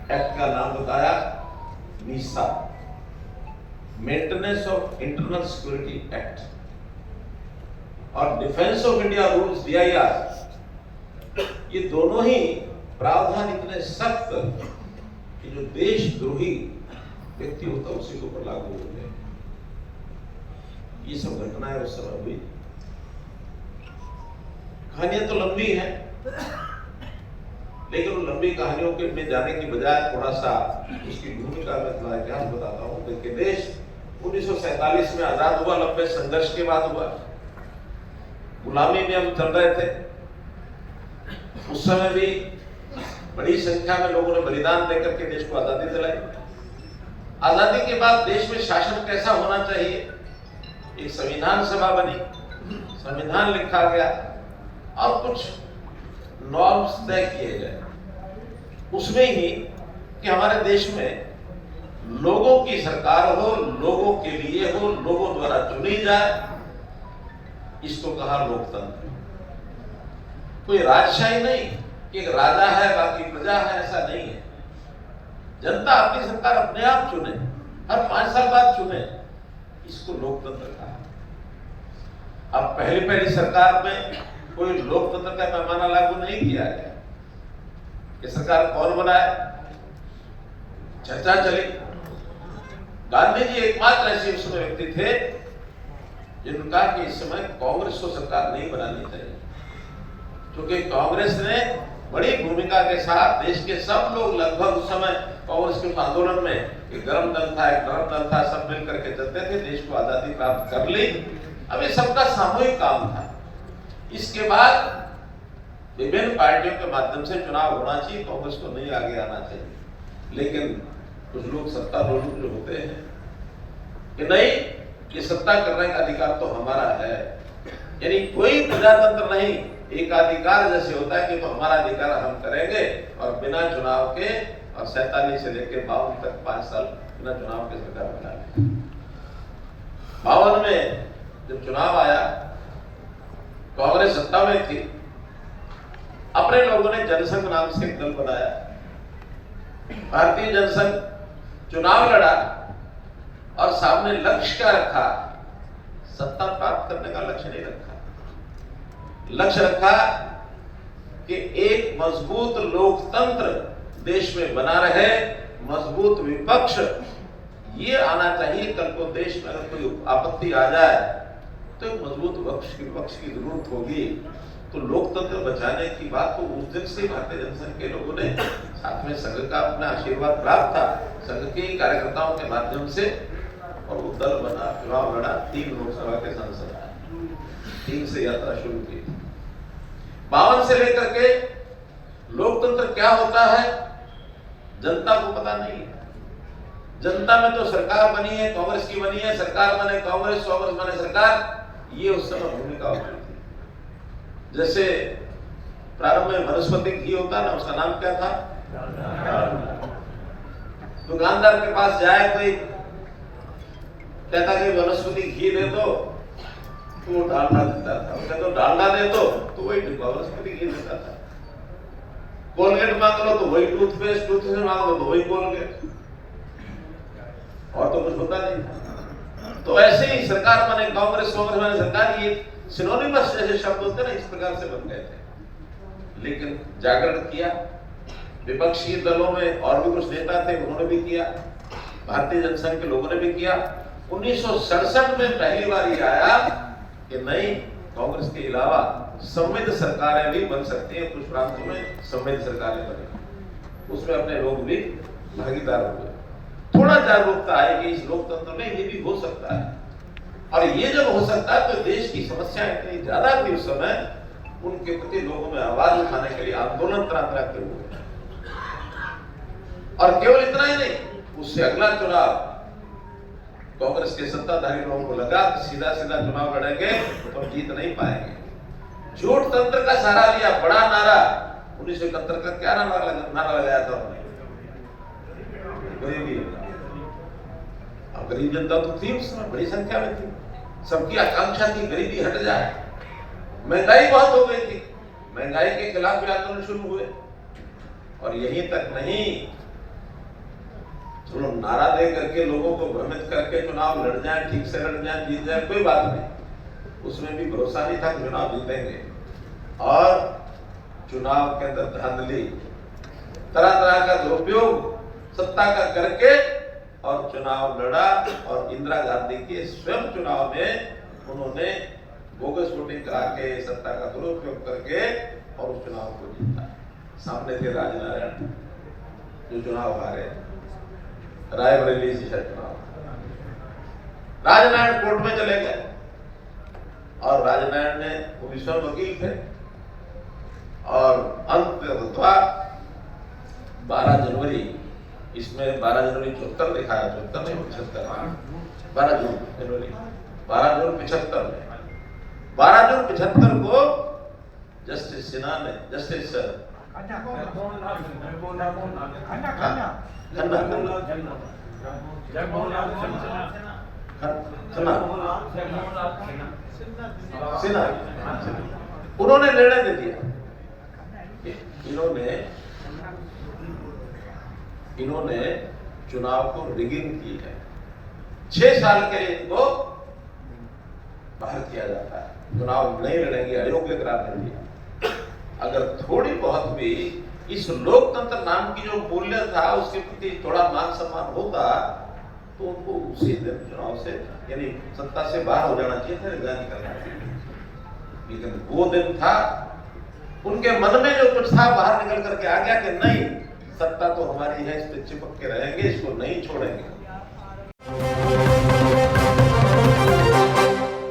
Act का नाम बताया MISA, maintenance of internal security act, और defence of India rules DIR, ये दोनों ही प्रावधान इतने सख्त कि जो देशद्रोही व्यक्ति होता है उसी के ऊपर लागू हो गए। ये सब घटनाएं उस समय हुई। कहानियां तो लंबी हैं, लेकिन उन लंबी कहानियों के में जाने की बजाय थोड़ा सा उसकी भूमिका में थोड़ा इतिहास बताता हूँ। देखिए, देश 1947 में आजाद हुआ, लंबे संघर्ष के बाद हुआ। गुलामी में हम चल रहे थे। उस समय भी बड़ी संख्या में लोगों ने बलिदान देकर के देश को आजादी दिलाई। आजादी के बाद देश में शासन कैसा होना चाहिए, एक संविधान सभा बनी, संविधान लिखा गया और कुछ नॉर्म्स तय किए गए। उसमें ही कि हमारे देश में लोगों की सरकार हो, लोगों के लिए हो, लोगों द्वारा चुनी जाए, इसको कहा लोकतंत्र। कोई राजशाही नहीं कि एक राजा है बाकी प्रजा है, ऐसा नहीं है। जनता अपनी सरकार अपने आप चुने, हर 5 साल बाद चुने, इसको लोकतंत्र कहा। अब पहली सरकार में कोई लोकतंत्र का पैमाना लागू नहीं किया गया कि सरकार कौन बनाए, चर्चा चली। गांधी जी एकमात्र ऐसे उस समय व्यक्ति थे जिन्होंने कहा कि इस समय कांग्रेस को सरकार नहीं बनानी चाहिए, क्योंकि कांग्रेस ने बड़ी भूमिका के साथ देश के सब लोग लगभग उस समय कांग्रेस के आंदोलन में एक गर्म दल था, एक नरम दल था, सब मिलकर के चलते थे, देश को आजादी प्राप्त कर ली। अब ये सबका सामूहिक काम था। इसके बाद विभिन्न पार्टियों के माध्यम से चुनाव होना चाहिए, कांग्रेस को नहीं आगे आना चाहिए। लेकिन कुछ लोग सत्तारूढ़ जो होते हैं कि नहीं, ये सत्ता करने का अधिकार तो हमारा है, यानी कोई प्रजातंत्र नहीं, एकाधिकार जैसे होता है कि तो हमारा अधिकार हम करेंगे, और बिना चुनाव के, और 47 से लेकर 52 तक 5 साल बिना चुनाव के सरकार बना ली। 52 में जब चुनाव आया, कांग्रेस सत्ता में थी, अपने लोगों ने जनसंघ नाम से एक दल बनाया, भारतीय जनसंघ चुनाव लड़ा और सामने लक्ष्य क्या रखा, सत्ता प्राप्त करने का लक्ष्य नहीं रखा। लक्ष्य रखा कि एक मजबूत लोकतंत्र देश में बना रहे, मजबूत विपक्ष ये आना चाहिए। कल को देश में अगर कोई आपत्ति आ जाए तो एक मजबूत विपक्ष की जरूरत होगी। तो लोकतंत्र बचाने की बात तो उस दिन से भारतीय जनसंघ के लोगों ने, साथ में संघ का अपना आशीर्वाद प्राप्त था, संघ के कार्यकर्ताओं के माध्यम से, और वो दल बना, चुनाव लड़ा, 3 लोकसभा के सांसद आए, 3 से यात्रा शुरू की। 52 से लेकर के लोकतंत्र क्या होता है जनता को पता नहीं है। जनता में तो सरकार बनी है, कांग्रेस की बनी है, सरकार बने कांग्रेस, कांग्रेस बने सरकार, ये उस समय भूमिका होती थी। जैसे प्रारंभ में वनस्पतिक घी होता ना, उसका नाम क्या था, दुकानदार के पास जाए कोई, कहता कि वनस्पति घी दे दो, तो वो डालडा देता था। उसने तो डालडा दे दो, तो वही वनस्पति घी देता था। कोलगेट मांग लो तो वही टूथपेस्ट, टूथपेस्ट मांग लो तो वही कोलगेट, और तो कुछ होता नहीं। तो ऐसे ही सरकार बने कांग्रेस, कांग्रेस बने सरकार, ये सिनोनिमस जैसे शब्द होते ना, इस प्रकार से बन गए थे। लेकिन जागरण किया, विपक्षी दलों में और भी कुछ नेता थे, उन्होंने भी किया, भारतीय जनसंघ के लोगों ने भी किया। 1967 में पहली बार ये आया कि नहीं, कांग्रेस के अलावा संविध सरकारें भी बन सकती हैं, कुछ प्रांतों में संविध सरकारें बनी, उसमें अपने लोग भी भागीदार हुए। थोड़ा जागरूकता आई कि इस लोकतंत्र में ये भी हो सकता है, और ये जब हो सकता है तो देश की समस्याएं इतनी ज्यादा थी उस समय, उनके प्रति लोगों में आवाज उठाने के लिए आंदोलन तरह के हुए। और केवल इतना ही नहीं, उससे अगला चुनाव कांग्रेस के सत्ताधारी लोगों को लगा कि सीधा सीधा चुनाव लड़ेंगे तो जीत नहीं पाएंगे। झूठ तंत्र का सहारा लिया, बड़ा नारा 1971 का क्या नारा लगाया था उन्होंने, गरीबी। अब गरीब जनता तो थी उस समय, बड़ी संख्या में थी, सबकी आकांक्षा थी गरीबी हट जाए। महंगाई बहुत हो गई थी, महंगाई के खिलाफ भी आंदोलन शुरू हुए। और यहीं तक नहीं, नारा दे करके लोगों को भ्रमित करके चुनाव लड़ जाए, ठीक से लड़ जाए, जीत जाए, कोई बात नहीं। उसमें भी भरोसा नहीं था कि चुनाव जीतेंगे। और चुनाव के अंदर धांधली, तरह तरह का दुरुपयोग सत्ता का करके और चुनाव लड़ा। और इंदिरा गांधी के स्वयं चुनाव में उन्होंने बोगस वोटिंग करा के सत्ता का दुरुपयोग करके और उस चुनाव को जीता। सामने थे राजनारायण जो चुनाव हारे, रायबरेली से चुनाव। राजनारायण कोर्ट में चले गए और राजनारायण ने, वो भी स्वयं वकील थे, और अंत हुआ 12 जनवरी, इसमें 12 जनवरी 74 लिखा है, 74 नहीं 75, 12 जून जनवरी 12 जून 75 में, 12 जून 75 को जस्टिस सिन्हा ने, जस्टिस सिन्हा उन्होंने निर्णय दे दिया, इन्होंने चुनाव को रिगिंग की है। 6 साल के लिए इनको बाहर किया जाता है, चुनाव नहीं लड़ेंगे, अयोग्य करार दे दिया। अगर थोड़ी बहुत भी इस लोकतंत्र नाम की जो मूल्य था उसके प्रति थोड़ा मान सम्मान होता तो उनको उसी दिन चुनाव से, यानी सत्ता से बाहर हो जाना चाहिए था, रिजाइन करना चाहिए। लेकिन वो दिन था, उनके मन में जो कुछ था बाहर निकल करके आ गया कि नहीं, सत्ता तो हमारी है, इस पे चिपक के रहेंगे, इसको नहीं छोड़ेंगे।